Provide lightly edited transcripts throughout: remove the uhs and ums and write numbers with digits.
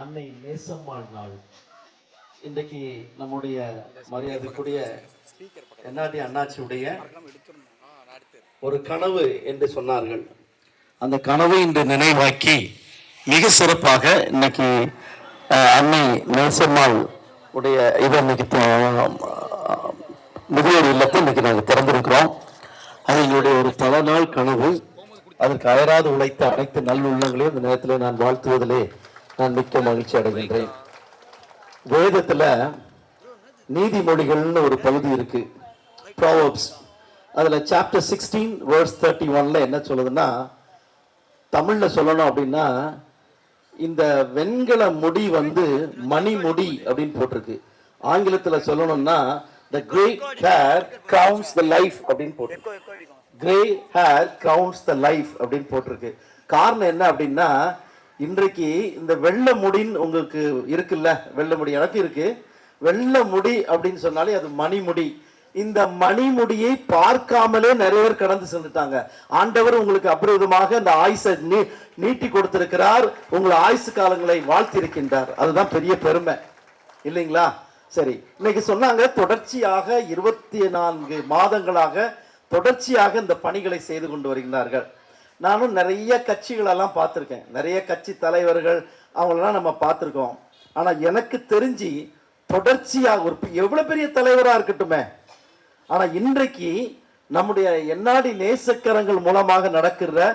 அன்னை நேசம்மாள் நாள். இன்றைக்கு நம்முடைய மரியாதைக்குரிய என்ஆர்டி அண்ணாச்சியுடைய ஒரு கனவு என்று சொன்னார்கள். அந்த கனவை இன்று நினைவாக்கி மிக சிறப்பாக இன்னைக்கு அன்னை நேசம்மாள் உடைய இதை இன்னைக்கு முதியோர் இல்லத்தை இன்னைக்கு நாங்கள் திறந்திருக்கிறோம். அது எங்களுடைய ஒரு பல நாள் கனவு. அதற்கு அயராது உழைத்த அனைத்து நல்லுள்ளங்களையும் இந்த நேரத்தில் நான் வாழ்த்துவதிலே நான் மிக்க மகிழ்ச்சி அடைகின்றேன். வேதத்துல நீதிமொழிகள்னு ஒரு பகுதி இருக்கு, ப்ராவர்ப்ஸ். அதுல சாப்டர் 16 verse 31ல என்ன சொல்லுதுன்னா, தமிழ்ல சொல்லணும் அப்படின்னா, இந்த வெண்கல முடி மணிமுடி அப்படின்னு போட்டிருக்கு. ஆங்கிலத்துல சொல்லணும்னா the great hair crowns the life அப்படின்னு போட்டிருக்கு. grey hair crowns the life அப்படின்னு போட்டிருக்கு. காரணம் என்ன அப்படின்னா, இன்றைக்கு இந்த வெள்ளை முடின்னு உங்களுக்கு இருக்குல்ல, வெள்ளை முடி எனக்கு இருக்கு. வெள்ளை முடி அப்படின்னு சொன்னாலே அது மணிமுடி. இந்த மணிமுடியை பார்க்காமலே நிறைய பேர் கடந்து சென்றுட்டாங்க. ஆண்டவர் உங்களுக்கு அபரிதமாக இந்த ஆயுசை நீட்டி கொடுத்திருக்கிறார். உங்கள் ஆயுசு காலங்களை வாழ்த்தி இருக்கின்றார். அதுதான் பெரிய பெருமை இல்லைங்களா? சரி, இன்னைக்கு சொன்னாங்க தொடர்ச்சியாக 24 மாதங்களாக தொடர்ச்சியாக இந்த பணிகளை செய்து கொண்டு வருகிறார்கள். நானும் நிறைய கட்சிகளெல்லாம் பார்த்துருக்கேன், நிறைய கட்சி தலைவர்கள் அவங்களெல்லாம் நம்ம பார்த்துருக்கோம். ஆனால் எனக்கு தெரிஞ்சு தொடர்ச்சியாக ஒரு எவ்வளோ பெரிய தலைவராக இருக்கட்டுமே, ஆனால் இன்றைக்கு நம்முடைய என்ஆர்டி நேசக்கரங்கள் மூலமாக நடக்கிற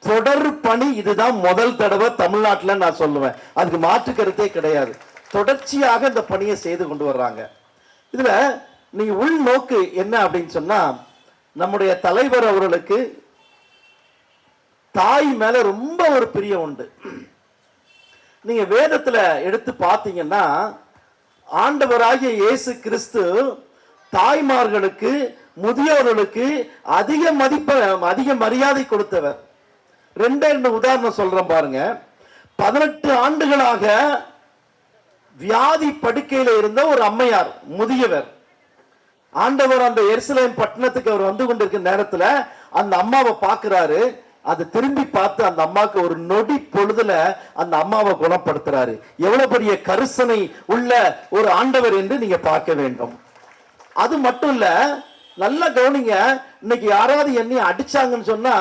தொடர் பணி இதுதான் முதல் தடவை தமிழ்நாட்டில் நான் சொல்லுவேன். அதுக்கு மாற்று கருத்தே கிடையாது. தொடர்ச்சியாக இந்த பணியை செய்து கொண்டு வர்றாங்க. இதுல நீங்க உள்நோக்கு என்ன அப்படின்னு சொன்னா, நம்முடைய தலைவர் அவர்களுக்கு தாய் மேல ரொம்ப ஒரு பிரியம் உண்டு. நீங்க வேதத்துல எடுத்து பார்த்தீங்கன்னா, ஆண்டவராகிய இயேசு கிறிஸ்து தாய்மார்களுக்கு முதியோர்களுக்கு அதிக மரியாதை கொடுத்தவர். ரெண்டு உதாரணம் சொல்றேன் பாருங்க. 18 ஆண்டுகளாக வியாதி படுக்கையில இருந்த ஒரு அம்மையார், முதியவர். ஆண்டவர் அந்த எருசலேம் பட்டணத்துக்கு அவர் வந்து கொண்டிருக்கிற நேரத்துல அந்த அம்மாவை பார்க்கிறாரு. அதை திரும்பி பார்த்து அந்த அம்மாவுக்கு ஒரு நொடி பொழுதுல அந்த அம்மாவை குணப்படுத்துறாரு. எவ்வளவு பெரிய கரிசனை உள்ள ஒரு ஆண்டவர் என்று நீங்க பார்க்க வேண்டும். அது மட்டும் இல்ல, நல்லா கவனிங்க. இன்னைக்கு யாராவது என்னை அடிச்சாங்கன்னு சொன்னா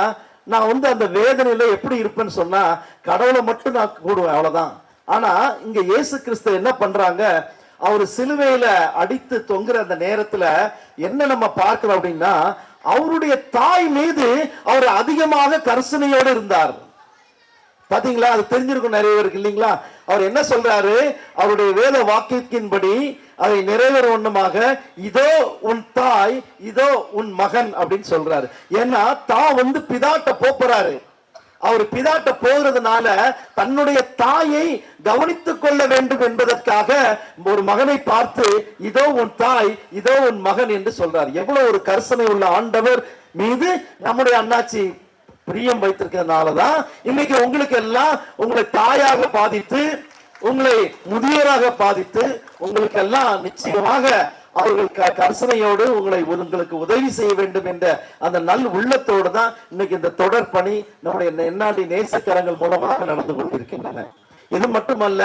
நான் அந்த வேதனையில எப்படி இருப்பேன்னு சொன்னா கடவுளை மட்டும் நான் கூடுவேன், அவ்வளவுதான். ஆனா இங்க இயேசு கிறிஸ்து என்ன பண்றாங்க, அவர் சிலுவையில அடித்து தொங்குற அந்த நேரத்துல என்ன நம்ம பார்க்கிறோம் அப்படின்னா, அவருடைய தாய் மீது அவர் அதிகமாக கரிசனையோடு இருந்தார். பாத்தீங்களா? அது தெரிஞ்சிருக்கும் நிறைய பேருக்கு இல்லைங்களா? அவர் என்ன சொல்றாரு, அவருடைய வேத வாக்கியத்தின்படி அதை நிறைவேற ஒண்ணுமாக, இதோ உன் தாய், இதோ உன் மகன் அப்படின்னு சொல்றாரு. ஏன்னா தான் பிதாட்ட போறாரு. அவர் பிதாட்ட போகிறதுனால தன்னுடைய தாயை கவனித்துக் கொள்ள வேண்டும் என்பதற்காக ஒரு மகனை பார்த்து இதோ உன் தாய், இதோ உன் மகன் என்று சொல்றார். எவ்வளவு ஒரு கரிசனை உள்ள ஆண்டவர் மீது நம்முடைய அண்ணாச்சி பிரியம் வைத்திருக்கிறதுனாலதான் இன்னைக்கு உங்களுக்கு எல்லாம் உங்களை தாயாக பாதித்து, உங்களை முதியோராக பாதித்து, உங்களுக்கு எல்லாம் நிச்சயமாக அவர்கள் கரிசனையோடு உங்களுக்கு உதவி செய்ய வேண்டும் என்ற அந்த நல் உள்ளத்தோடு தான் இன்னைக்கு இந்த தொடர் பணி நம்முடைய என்ஆர்டி நேசக்கரங்கள் மூலமாக நடந்து கொண்டிருக்கின்றன. இது மட்டுமல்ல,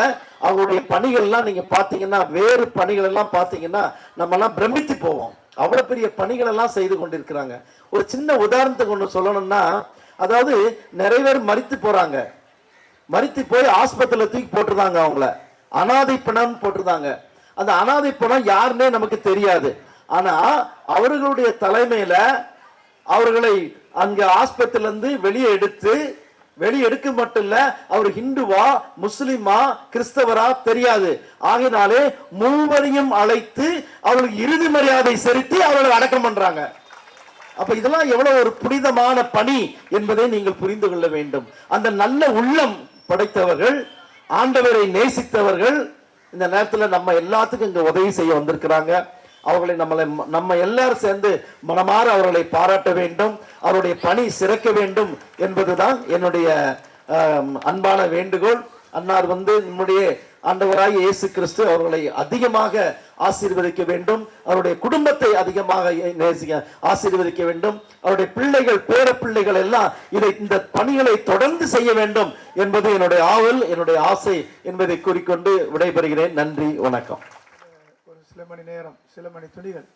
அவருடைய பணிகள் எல்லாம் நீங்க பாத்தீங்கன்னா, வேறு பணிகள் எல்லாம் பாத்தீங்கன்னா நம்ம எல்லாம் பிரமித்து போவோம். அவ்வளவு பெரிய பணிகள் எல்லாம் செய்து கொண்டிருக்கிறாங்க. ஒரு சின்ன உதாரணத்துக்கு ஒண்ணு சொல்லணும்னா, அதாவது நிறைய பேர் மரித்து போறாங்க, மரித்து போய் ஆஸ்பத்திரியில தூக்கி போட்டுருந்தாங்க, அவங்கள அனாதை பிணம் போட்டிருந்தாங்க. அந்த அனாதை பணம் யாருன்னே நமக்கு தெரியாது. ஆனா அவர்களுடைய தலைமையில அவர்களை அங்க ஆஸ்பத்திரியில இருந்து வெளியே எடுக்க மட்டும் இல்ல, அவர் ஹிந்துவா முஸ்லிமா கிறிஸ்தவரா தெரியாது. ஆகினாலே மூவரையும் அழைத்து அவர்களுக்கு இறுதி மரியாதை செலுத்தி அவர்களை அடக்கம் பண்றாங்க. அப்ப இதெல்லாம் எவ்வளவு ஒரு புனிதமான பணி என்பதை நீங்கள் புரிந்து கொள்ள வேண்டும். அந்த நல்ல உள்ளம் படைத்தவர்கள், ஆண்டவரை நேசித்தவர்கள் இந்த நேரத்தில் நம்ம எல்லாத்துக்கும் இங்க உதவி செய்ய வந்திருக்கிறாங்க. அவர்களை நம்ம எல்லாரும் சேர்ந்து மனமாற அவர்களை பாராட்ட வேண்டும், அவருடைய பணி சிறக்க வேண்டும் என்பதுதான் என்னுடைய அன்பான வேண்டுகோள். அன்னார் நம்முடைய ஆண்டவராய் இயேசு கிறிஸ்து அவர்களை அதிகமாக ஆசீர்வதிக்க வேண்டும், அவருடைய குடும்பத்தை அதிகமாக ஆசீர்வதிக்க வேண்டும், அவருடைய பிள்ளைகள் பேர பிள்ளைகள் எல்லாம் இந்த பணிகளை தொடர்ந்து செய்ய வேண்டும் என்பது என்னுடைய ஆவல், என்னுடைய ஆசை என்பதை கூறிக்கொண்டு விடைபெறுகிறேன். நன்றி, வணக்கம். ஒரு சில மணி நேரம், சில மணி துணிகள்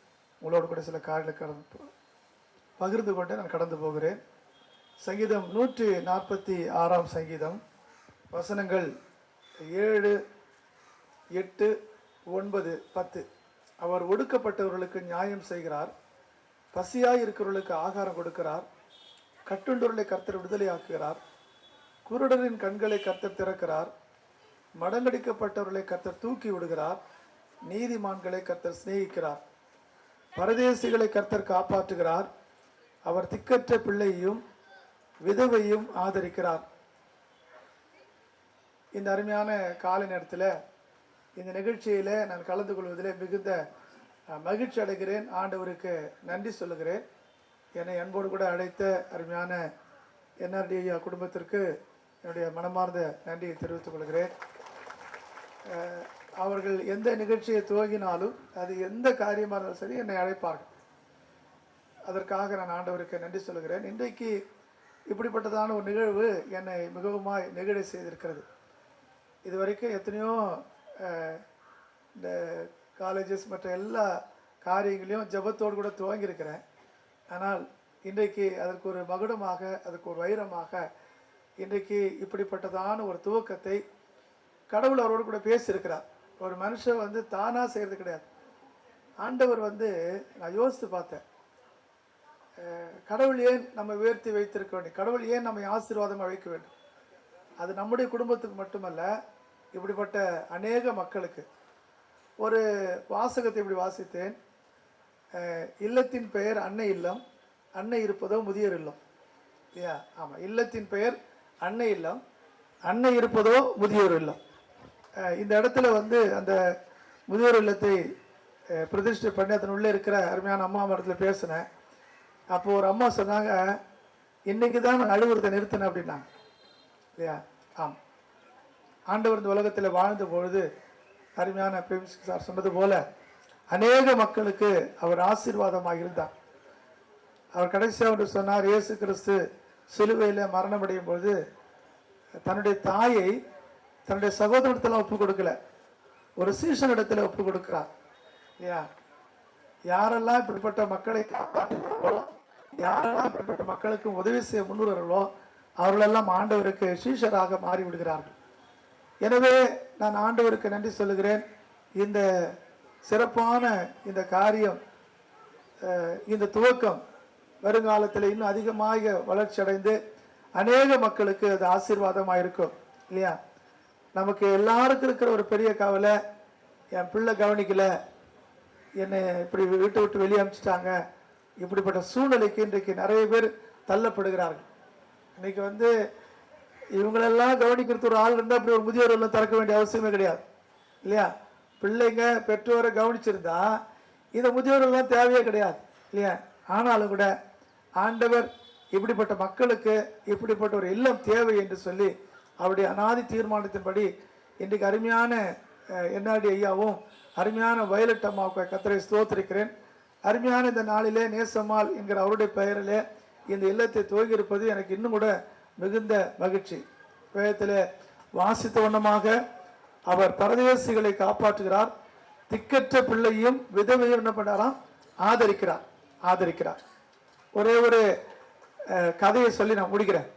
உங்களோடு கூட சில காரியங்களை பகிர்ந்து கொண்டு நான் கடந்து போகிறேன். சங்கீதம் 146 சங்கீதம் வசனங்கள் 7, 8, 9, 10. அவர் ஒடுக்கப்பட்டவர்களுக்கு நியாயம் செய்கிறார், பசியாய் இருக்கிறவர்களுக்கு ஆகாரம் கொடுக்கிறார், கட்டுண்டவர்களை கர்த்தர் விடுதலை ஆக்குகிறார், குருடரின் கண்களை கர்த்தர் திறக்கிறார், மடங்கடிக்கப்பட்டவர்களை கர்த்தர் தூக்கி விடுகிறார், நீதிமான்களை கர்த்தர் சிநேகிக்கிறார், பரதேசிகளை கர்த்தர் காப்பாற்றுகிறார், அவர் திக்கற்ற பிள்ளையையும் விதவையும் ஆதரிக்கிறார். இந்த அருமையான காலை நேரத்தில் இந்த நிகழ்ச்சியில் நான் கலந்து கொள்வதில் மிகுந்த மகிழ்ச்சி அடைகிறேன். ஆண்டவருக்கு நன்றி சொல்லுகிறேன். என்னை அன்போடு கூட அழைத்த அருமையான என்ஆர்டி குடும்பத்திற்கு என்னுடைய மனமார்ந்த நன்றியை தெரிவித்துக் கொள்கிறேன். அவர்கள் எந்த நிகழ்ச்சியை துவங்கினாலும் அது எந்த காரியமாக இருந்தாலும் சரி என்னை அழைப்பார்கள். அதற்காக நான் ஆண்டவருக்கு நன்றி சொல்லுகிறேன். இன்றைக்கு இப்படிப்பட்டதான ஒரு நிகழ்வு என்னை மிகவுமாய் நெகிழ செய்திருக்கிறது. இதுவரைக்கும் எத்தனையோ இந்த காலேஜஸ் மற்ற எல்லா காரியங்களையும் ஜபத்தோடு கூட துவங்கியிருக்கிறேன். ஆனால் இன்றைக்கு அதற்கு ஒரு மகுடமாக, அதுக்கு ஒரு வைரமாக இன்றைக்கு இப்படிப்பட்டதான ஒரு துவக்கத்தை கடவுள் அவரோடு கூட பேசியிருக்கிறார். ஒரு மனுஷன் தானாக செய்கிறது கிடையாது. ஆண்டவர் நான் யோசித்து பார்த்தேன், கடவுள் ஏன் நம்ம உயர்த்தி வைத்திருக்க வேண்டும், கடவுள் ஏன் நம்மை ஆசீர்வாதமாக வைக்க வேண்டும். அது நம்முடைய குடும்பத்துக்கு மட்டுமல்ல, இப்படிப்பட்ட அநேக மக்களுக்கு. ஒரு வாசகத்தை இப்படி வாசித்தேன், இல்லத்தின் பெயர் அன்னை இல்லம், அன்னை இருப்பதோ முதியோர் இல்லம். இல்லையா? ஆமாம், இல்லத்தின் பெயர் அன்னை இல்லம், அன்னை இருப்பதோ முதியோர் இல்லம். இந்த இடத்துல அந்த முதியோர் இல்லத்தை பிரதிஷ்டை பண்ணி அதன் உள்ளே இருக்கிற அருமையான அம்மா இடத்துல பேசினேன். அப்போது ஒரு அம்மா சொன்னாங்க, இன்னைக்கு தான் நான் அழுவுறதை நிறுத்தினேன் அப்படின்னாங்க. இல்லையா? ஆமாம், ஆண்டவர் இந்த உலகத்தில் வாழ்ந்த பொழுது அருமையான பிரேம்ஸ் சார் சொன்னது போல அநேக மக்களுக்கு அவர் ஆசீர்வாதமாக இருந்தார். அவர் கடைசியாக ஒன்று சொன்னார், இயேசு கிறிஸ்து சிலுவையில் மரணம் அடையும் பொழுது தன்னுடைய தாயை தன்னுடைய சகோதரத்தில் ஒப்பு கொடுக்கல, ஒரு சீஷனிடத்தில் ஒப்பு கொடுக்கிறார். இல்லையா? யாரெல்லாம் இப்படிப்பட்ட மக்களை காப்பாற்றுகிறார்களோ, யாரெல்லாம் இப்படிப்பட்ட மக்களுக்கு உதவி செய்ய முன்னுறார்களோ அவர்களெல்லாம் ஆண்டவருக்கு சீஷராக மாறிவிடுகிறார்கள். எனவே நான் ஆண்டவருக்கு நன்றி சொல்லுகிறேன். இந்த சிறப்பான இந்த காரியம், இந்த துவக்கம் வருங்காலத்தில் இன்னும் அதிகமாக வளர்ச்சி அடைந்து அநேக மக்களுக்கு அது ஆசீர்வாதமாக இருக்கும். இல்லையா? நமக்கு எல்லாருக்கும் இருக்கிற ஒரு பெரிய கவலை, என் பிள்ளை கவனிக்கல, என்னை இப்படி வீட்டை விட்டு வெளியே அனுப்பிச்சிட்டாங்க. இப்படிப்பட்ட சூழ்நிலைக்கு இன்றைக்கு நிறைய பேர் தள்ளப்படுகிறார்கள். இன்னைக்கு இவங்களெல்லாம் கவனிக்கிறது ஒரு ஆள் இருந்தால் அப்படி ஒரு முதியோர் எல்லாம் திறக்க வேண்டிய அவசியமே கிடையாது. இல்லையா? பிள்ளைங்க பெற்றோரை கவனிச்சிருந்தா இந்த முதியோர் எல்லாம் தேவையே கிடையாது. இல்லையா? ஆனாலும் கூட ஆண்டவர் இப்படிப்பட்ட மக்களுக்கு இப்படிப்பட்ட ஒரு இல்லம் தேவை என்று சொல்லி அவருடைய அநாதி தீர்மானத்தின்படி இன்றைக்கு அருமையான என்ஆர்டி ஐயாவும் அருமையான வயலட் அம்மாவுக்கு கர்த்தரை ஸ்தோத்திரிக்கிறேன். அருமையான இந்த நாளிலே நேசம்மாள் என்கிற அவருடைய பெயரிலே இந்த இல்லத்தை துவங்கியிருப்பது எனக்கு இன்னும் கூட மிகுந்த மகிழ்ச்சி. வேதத்தில் வாசித்த வண்ணமாக அவர் பரதேசிகளை காப்பாற்றுகிறார், திக்கற்ற பிள்ளையும் விதவையும் என்ன பண்ணாராம், ஆதரிக்கிறார். ஒரே ஒரு கதையை சொல்லி நான் முடிக்கிறேன்.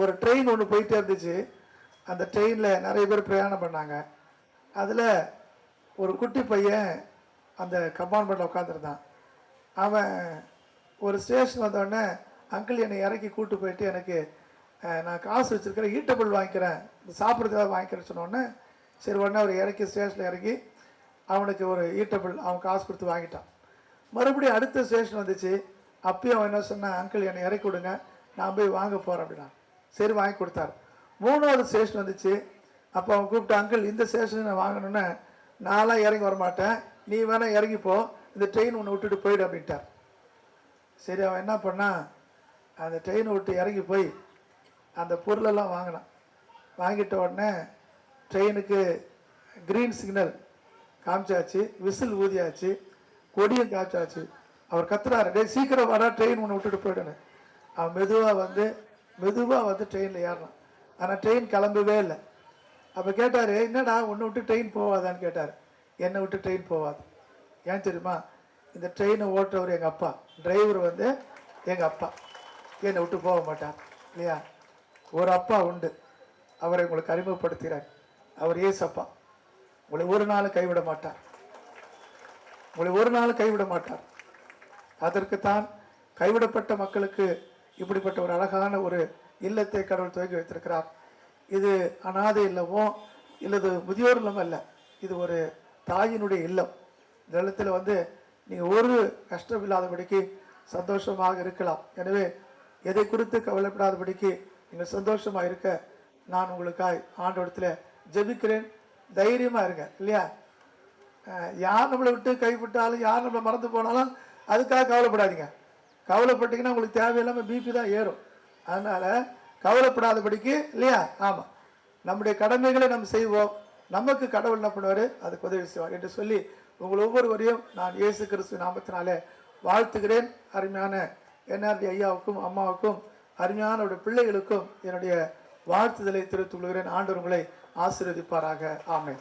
ஒரு ட்ரெயின் ஒன்று போயிட்டே இருந்துச்சு. அந்த ட்ரெயினில் நிறைய பேர் பிரயாணம் பண்ணாங்க. அதில் ஒரு குட்டி பையன் அந்த கம்பார்ட்மெண்ட்டில் உட்காந்துருந்தான். அவன் ஒரு ஸ்டேஷன் வந்தோடனே அங்கிள் என்னை இறக்கி கூட்டு போயிட்டு எனக்கு நான் காசு வச்சுருக்கிறேன், ஈட்டபிள் வாங்கிக்கிறேன், சாப்பிட்றதுக்காக வாங்கிக்கிறேன்னு சொன்னோடனே சரி உடனே அவர் இறக்கி ஸ்டேஷனில் இறக்கி அவனுக்கு ஒரு ஈட்டபிள் அவன் காசு கொடுத்து வாங்கிட்டான். மறுபடியும் அடுத்த ஸ்டேஷன் வந்துச்சு. அப்பயும் அவன் என்ன சொன்னான், அங்கிள் என்னை இறக்கி விடுங்க, நான் போய் வாங்க போகிறேன் அப்படின்னா. சரி வாங்கி கொடுத்தாரு. 3வது ஸ்டேஷன் வந்துச்சு. அப்போ அவன் கூப்பிட்டு, அங்கிள் இந்த ஸ்டேஷன் நான் வாங்கணுன்னு நான்லாம் இறங்கி வரமாட்டேன், நீ வேணால் இறங்கிப்போ, இந்த ட்ரெயின் ஒன்று விட்டுட்டு போயிடு அப்படின்ட்டார். சரி அவன் என்ன பண்ணான், அந்த ட்ரெயினை விட்டு இறங்கி போய் அந்த பொருளெல்லாம் வாங்கினான். வாங்கிட்ட உடனே ட்ரெயினுக்கு க்ரீன் சிக்னல் காமிச்சாச்சு, விசில் ஊதியாச்சு, கொடியும் காமிச்சாச்சு. அவர் கத்துறாரு, டே சீக்கிரம் வர, ட்ரெயின் ஒன்று விட்டுட்டு போயிடுன்னு. அவன் மெதுவாக வந்து ட்ரெயினில் ஏறினான். ஆனால் ட்ரெயின் கிளம்பவே இல்லை. அப்போ கேட்டார், என்னடா உன்னை விட்டு ட்ரெயின் போவாதான்னு கேட்டார். என்னை விட்டு ட்ரெயின் போவாது. ஏன் தெரியுமா, இந்த ட்ரெயினை ஓட்டுறவர் எங்கள் அப்பா, டிரைவர் வந்து எங்கள் அப்பா, என்னை விட்டு போக மாட்டார் இல்லையா. ஒரு அப்பா உண்டு, அவரை உங்களுக்கு அறிமுகப்படுத்துகிறார். அவர் ஏசப்பா. உங்களை ஒரு நாள் கைவிட மாட்டார், உங்களை ஒரு நாள் கைவிட மாட்டார். அதற்குத்தான் கைவிடப்பட்ட மக்களுக்கு இப்படிப்பட்ட ஒரு அழகான ஒரு இல்லத்தை கடவுள் துவங்கி வைத்திருக்கிறார். இது அனாதை இல்லமோ இல்லது முதியோர் இல்லம் அல்ல, இது ஒரு தாயினுடைய இல்லம். இந்த இல்லத்தில் வந்து நீங்கள் ஒரு கஷ்டம் இல்லாதபடிக்கு சந்தோஷமாக இருக்கலாம். எனவே எதை குறித்து கவலைப்படாதபடிக்கு நீங்கள் சந்தோஷமாக இருக்க நான் உங்களுக்காய் ஆண்டவரத்தில் ஜெபிக்கிறேன். தைரியமாக இருங்க இல்லையா. யார் நம்மளை விட்டு கைவிட்டாலும், யார் நம்மளை மறந்து போனாலும் அதுக்காக கவலைப்படாதீங்க. கவலைப்பட்டீங்கன்னா உங்களுக்கு தேவையில்லாமல் பிபி தான் ஏறும். அதனால் கவலைப்படாதபடிக்கு இல்லையா. ஆமாம், நம்முடைய கடமைகளை நம்ம செய்வோம், நமக்கு கடவுள் என்ன பண்ணுவார், அதுக்கு உதவி செய்வார் என்று சொல்லி உங்கள் ஒவ்வொருவரையும் நான் இயேசு கிறிஸ்து நாமத்தினாலே வாழ்த்துகிறேன். அருமையான NRD ஐயாவுக்கும் அம்மாவுக்கும் அருமையான பிள்ளைகளுக்கும் என்னுடைய வாழ்த்துதலை தெரிவித்துக் கொள்கிறேன். ஆண்டவர் உங்களை ஆசீர்வதிப்பாராக. ஆமென்.